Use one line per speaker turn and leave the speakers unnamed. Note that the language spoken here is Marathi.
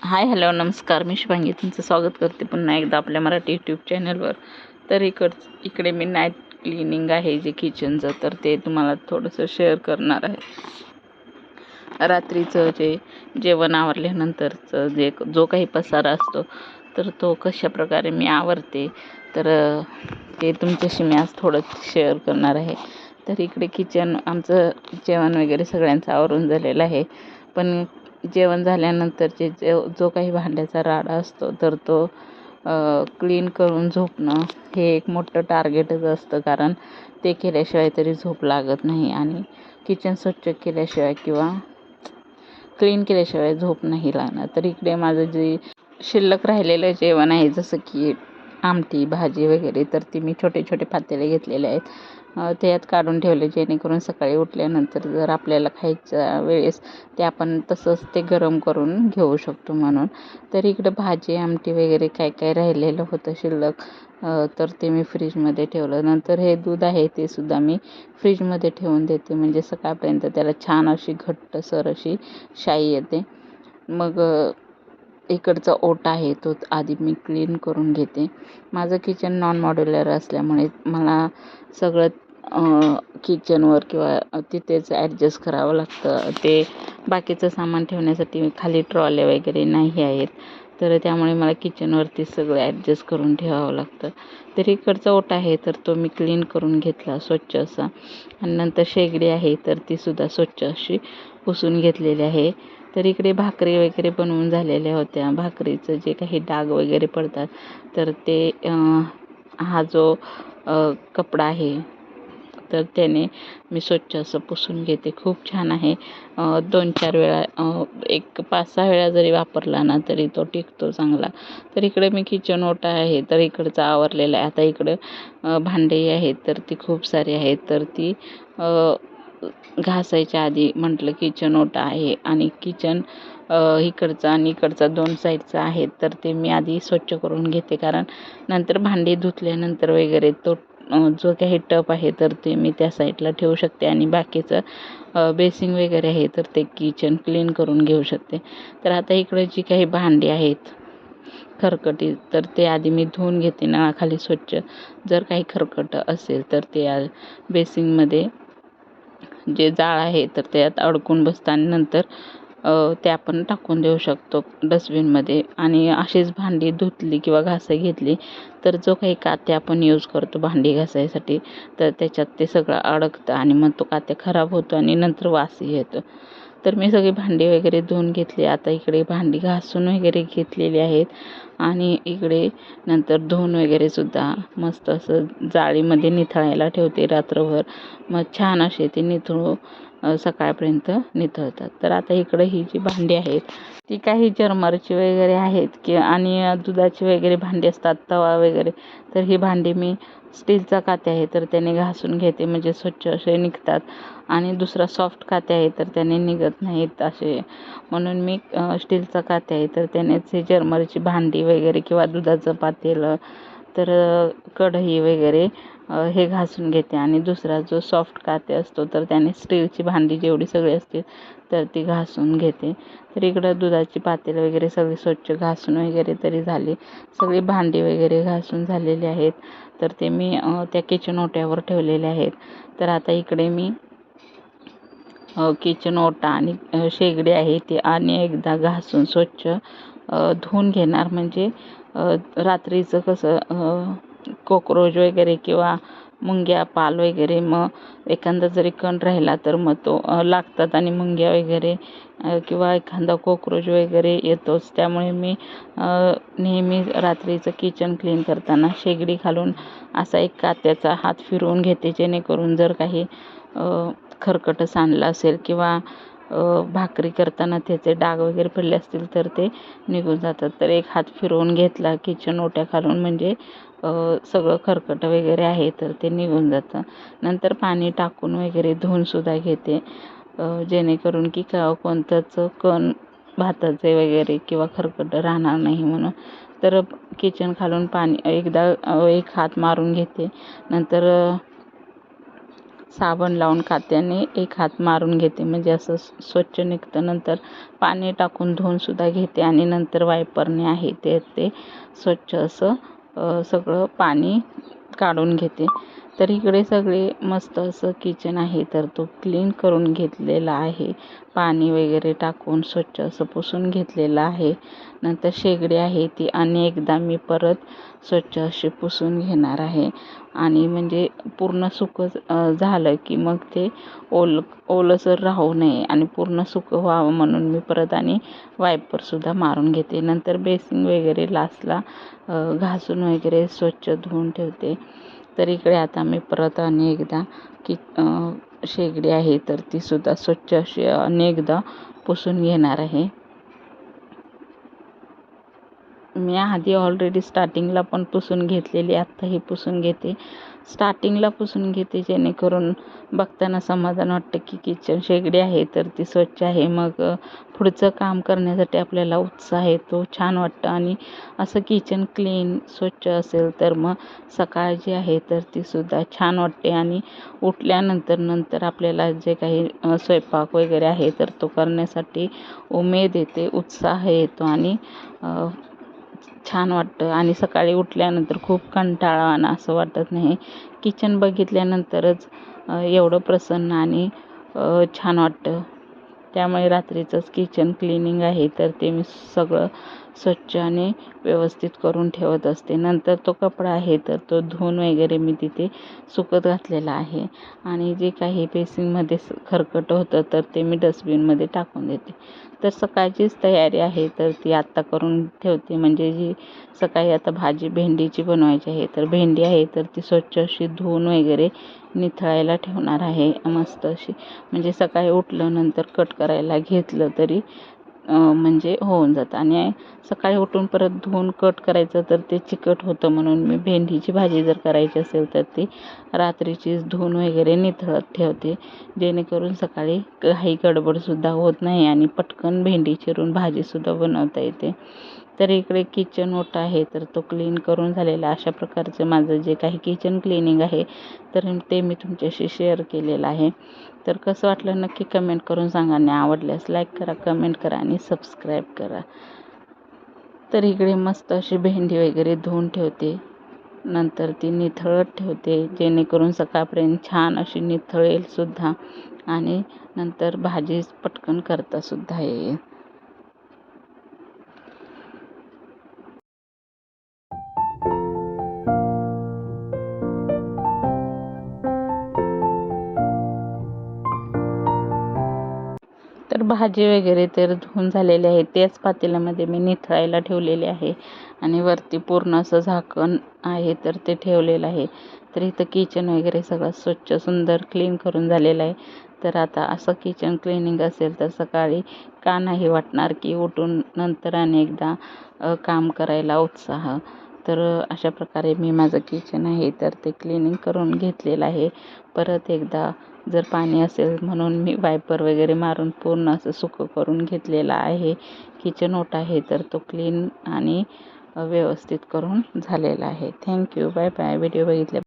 हाय हॅलो नमस्कार. मी शुभांगी तुमचं स्वागत करते पुन्हा एकदा आपल्या मराठी यूट्यूब चॅनलवर. तर इकडे मी नाईट क्लिनिंग आहे जे किचनचं, तर ते तुम्हाला थोडंसं शेअर करणार आहे. रात्रीचं जे जेवण आवरल्यानंतरचं जो काही पसारा असतो तर तो कशा प्रकारे मी आवरते, तर ते तुमच्याशी मी आज थोडं शेअर करणार आहे. तर इकडे किचन आमचं जेवण वगैरे सगळ्यांचं आवरून झालेलं आहे, पण जेवण झाल्यानंतरचे जो काही भांड्याचा राडा असतो तर तो क्लीन करून झोपणं हे एक मोठं टार्गेटच असतं, कारण ते केल्याशिवाय तरी झोप लागत नाही आणि किचन स्वच्छ केल्याशिवाय किंवा क्लीन केल्याशिवाय झोप नाही लागणार. तर इकडे माझं जे शिल्लक राहिलेलं जेवण आहे, जसं की आमटी भाजी वगैरे, तर ती मी छोटे छोटे पातेले घेतलेले आहेत, त्यात काढून ठेवले, जेणेकरून सकाळी उठल्यानंतर जर आपल्याला खायच्या वेळेस ते आपण तसंच ते गरम करून घेऊ शकतो म्हणून. तर इकडं भाजी आमटी वगैरे काय काय राहिलेलं होतं शिल्लक, तर ते मी फ्रीजमध्ये ठेवलं. नंतर हे दूध आहे ते सुद्धा मी फ्रीजमध्ये ठेवून देते, म्हणजे सकाळपर्यंत त्याला छान अशी घट्टसर अशी शाई येते. मग इकडचा ओटा आहे तो आधी मी क्लीन करून घेते. माझं किचन नॉन मॉड्युलर असल्यामुळे मला सगळं किचनवर किंवा तिथेच ॲडजस्ट करावं लागतं. ते बाकीचं सामान ठेवण्यासाठी खाली ट्रॉले वगैरे नाही आहेत, तर त्यामुळे मला किचनवरती सगळं ॲडजस्ट करून ठेवावं लागतं. तर इकडचा ओटा आहे तर तो मी क्लीन करून घेतला स्वच्छ असा, आणि नंतर शेगडी आहे तर तीसुद्धा स्वच्छ अशी पुसून घेतलेली आहे. तर इकडे भाकरी वगैरे बनवून झालेल्या होत्या. भाकरीचं जे काही डाग वगैरे पडतात तर ते हा जो कपडा आहे तर त्याने मी स्वच्छ असं पुसून घेते. खूप छान आहे. 2-4 वेळा, एक 5-6 वेळा जरी वापरला ना तरी तो टिकतो चांगला. तर इकडे मी किचन ओटा आहे तर इकडचं आवरलेलं आहे. आता इकडं भांडी आहेत तर ती खूप सारी आहेत, तर ती घासायच्या आधी म्हटलं किचन ओटा आहे आणि किचन इकडचा आणि इकडचा 2 साईडचा आहे, तर ते मी आधी स्वच्छ करून घेते, कारण नंतर भांडी धुतल्यानंतर वगैरे तो जो काही टप आहे तर ते मी त्या साईडला ठेवू शकते आणि बाकीचं बेसिंग वगैरे आहे तर ते किचन क्लीन करून घेऊ शकते. तर आता इकडे जी काही भांडी आहेत खरकटी, तर ते आधी मी धुवून घेते नळाखाली स्वच्छ. जर काही खरकट असेल तर ते बेसिंगमध्ये जे जाळ आहे तर त्यात अडकून बसतं आणि नंतर ते आपण टाकून देऊ शकतो डस्टबिनमध्ये. आणि अशीच भांडी धुतली किंवा घासाय घेतली तर जो काही कात्या आपण यूज करतो भांडी घासायसाठी, तर त्याच्यात ते सगळं अडकतं आणि मग तो कात्या खराब होतो आणि नंतर वासही येतो. तर मी सगळी भांडी वगैरे धुवून घेतली. आता इकडे भांडी घासून वगैरे घेतलेली आहेत आणि इकडे नंतर धुवून वगैरे सुद्धा मस्त असं जाळीमध्ये निथळायला ठेवते रात्रभर. मग छान असे ते सकाळपर्यंत निथळतात. तर आता इकडे ही जी भांडी आहेत ती काही जर्मरची वगैरे आहेत आणि दुधाची वगैरे भांडी असतात, तवा वगैरे, तर ही भांडी मी स्टीलचा कात्या आहे तर त्याने घासून घेते, म्हणजे स्वच्छ असे निघतात. आणि दुसरा सॉफ्ट कात्या आहे तर त्याने निघत नाहीत असे, म्हणून मी स्टीलचा कात्या आहे तर त्यानेच हे जर्मरची भांडी वगैरे किंवा दुधाचं पातेलं, तर कढई वगैरे हे घासून घेते. आणि दुसरा जो सॉफ्ट काते असतो तर त्याने स्टीलची भांडी जेवढी सगळी असतील तर ती घासून घेते. तर इकडं दुधाची पातेलं वगैरे सगळी स्वच्छ घासून वगैरे तरी झाली. सगळी भांडी वगैरे घासून झालेली आहेत, तर ते मी त्या किचन ओट्यावर ठेवलेले आहेत. तर आता इकडे मी किचन ओटा आणि शेगडी आहे ती आणि एकदा घासून स्वच्छ धुवून घेणार, म्हणजे रात्रीचं कसं कॉक्रोच वगैरे किंवा मुंग्या पाल वगैरे, मग एखादा जरी कण राहिला तर मग तो लागतात आणि मुंग्या वगैरे किंवा एखादा कॉक्रोच वगैरे येतोच. त्यामुळे मी नेहमी रात्रीचं किचन क्लीन करताना शेगडी घालून असा एक कात्याचा हात फिरवून घेते, जेणेकरून जर काही खरकट सांडलं असेल किंवा भाकरी करताना त्याचे डाग वगैरे पडले असतील तर ते निघून जातात. तर एक हात फिरवून घेतला किचन ओट्या खालून, म्हणजे सगळं खरकट वगैरे आहे तर ते निघून जातं. नंतर पाणी टाकून वगैरे धुवूनसुद्धा घेते, जेणेकरून की कोणतंच कण भाताचे वगैरे किंवा खरकट राहणार नाही म्हणून. तर किचन खालून पाणी एकदा एक हात मारून घेते. नंतर साबण लावून खात्याने एक हात मारून घेते, म्हणजे असं स्वच्छ निघतं. नंतर पाणी टाकून धुवूनसुद्धा घेते आणि नंतर वायपरने आहे ते स्वच्छ असं सगळं पाणी काढून घेते. तर इकडे सगळे मस्त असं किचन आहे तर तो क्लीन करून घेतलेला आहे. पाणी वगैरे टाकून स्वच्छ असं पुसून घेतलेलं आहे. नंतर शेगडी आहे ती अनेकदा मी परत स्वच्छ अशी पुसून घेणार आहे. आणि म्हणजे पूर्ण सुकं झालं की मग ते ओलसर राहू नये आणि पूर्ण सुकं व्हावं म्हणून मी परत आणि वायपरसुद्धा मारून घेते. नंतर बेसिन वगैरे लास्टला घासून वगैरे स्वच्छ धुवून ठेवते. तर इकडे आता मी परत अनेकदा शेगडी आहे तर तीसुद्धा स्वच्छ अशी अनेकदा पुसून घेणार आहे. मी आधी ऑलरेडी स्टार्टिंगला पण पुसून घेतलेली, आत्ताही पुसून घेते. स्टार्टिंगला पुसून घेते जेणेकरून बघताना समाधान वाटतं की किचन शेगडी आहे तर ती स्वच्छ आहे. मग पुढचं काम करण्यासाठी आपल्याला उत्साह येतो, छान वाटतं. आणि असं किचन क्लीन स्वच्छ असेल तर मग सकाळ जी आहे तर तीसुद्धा छान वाटते. आणि उठल्यानंतर आपल्याला जे काही स्वयंपाक वगैरे आहे तर तो करण्यासाठी उमेद येते, उत्साह येतो आणि छान वाटतं. आणि सकाळी उठल्यानंतर खूप कंटाळवाणं असं वाटत नाही. किचन बघितल्यानंतरच एवढं प्रसन्न आणि छान वाटतं. त्यामुळे रात्रीचंच किचन क्लिनिंग आहे तर ते मी सगळं स्वच्छ आणि व्यवस्थित करून ठेवत असते. नंतर तो कपडा आहे तर तो धुवून वगैरे मी तिथे सुकत घातलेला आहे. आणि जे काही बेसिनमध्ये खरकटं होतं तर ते मी डस्टबिनमध्ये टाकून देते. तर सकाळचीच तयारी आहे तर ती आत्ता करून ठेवते. म्हणजे जी सकाळी आता भाजी भेंडीची बनवायची आहे तर भेंडी आहे तर ती स्वच्छ अशी धुवून वगैरे निथळायला ठेवणार आहे मस्त अशी. म्हणजे सकाळी उठलं नंतर कट करायला घेतलं तरी म्हणजे होऊन जातं. आणि सकाळी उठून परत धुवून कट करायचं तर ते चिकट होतं म्हणून मी भेंडीची भाजी जर करायची असेल तर ती रात्रीचीच धुवून वगैरे निथळत ठेवते, जेणेकरून सकाळी काही गडबडसुद्धा होत नाही आणि पटकन भेंडी चिरून भाजीसुद्धा बनवता येते. तर इकडे किचन ओटा आहे तर तो क्लीन करून झालेला. अशा प्रकारचं माझं जे काही किचन क्लिनिंग आहे तर ते मी तुमच्याशी शेअर केलेलं आहे. तर कसं वाटलं नक्की कमेंट करून सांगा. आणि आवडल्यास लाईक करा, कमेंट करा आणि सबस्क्राईब करा. तर इकडे मस्त अशी भेंडी वगैरे धुवून ठेवते, नंतर ती निथळत ठेवते जेणेकरून सकाळपर्यंत छान अशी निथळेलसुद्धा आणि नंतर भाजी पटकन करतासुद्धा येईल. तर भाजी वगैरे तर धुवून झालेली आहे. त्याच पातेल्यामध्ये मी निथळायला ठेवलेले आहे आणि वरती पूर्ण असं झाकण आहे तर ते ठेवलेलं आहे. तर इथं किचन वगैरे सगळं स्वच्छ सुंदर क्लीन करून झालेलं आहे. तर आता असं किचन क्लिनिंग असेल तर सकाळी का नाही वाटणार की उठून नंतर अनेकदा काम करायला उत्साह. तर अशा प्रकारे मी माझं किचन आहे तर ते क्लिनिंग करून घेतलेलं आहे. परत एकदा जर पाणी असेल म्हणून मी वायपर वगैरे मारून पूर्ण असं सुकं करून घेतलेलं आहे. किचन ओटा आहे तर तो क्लीन आणि व्यवस्थित करून झालेला आहे. थँक्यू. Bye bye. व्हिडिओ बघितल्या